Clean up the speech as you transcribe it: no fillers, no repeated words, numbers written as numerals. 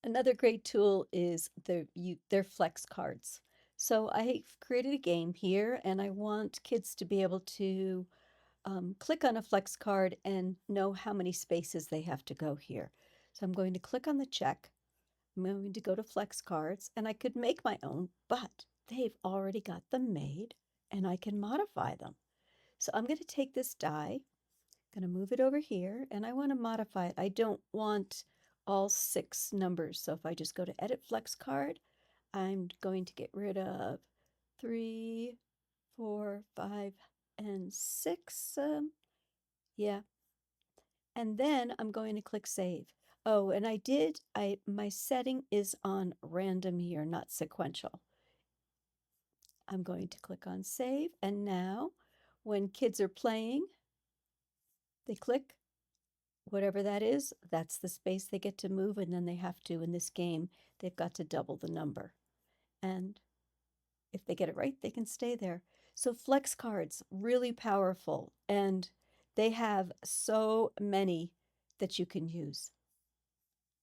Another great tool is their Flexcards. So I've created a game here, and I want kids to be able to click on a flex card and know how many spaces they have to go here. So I'm going to click on the check. I'm going to go to flex cards, and I could make my own, but they've already got them made, and I can modify them. So I'm going to take this die, going to move it over here, and I want to modify it. I don't want all 6 numbers. So if I just go to edit flex card, I'm going to get rid of 3, 4, 5, and 6. Yeah. And then I'm going to click save. Oh, and my setting is on random here, not sequential. I'm going to click on save. And now when kids are playing, they click whatever that is, that's the space they get to move. And then they have to, in this game, they've got to double the number. And if they get it right, they can stay there. So flex cards, really powerful. And they have so many that you can use.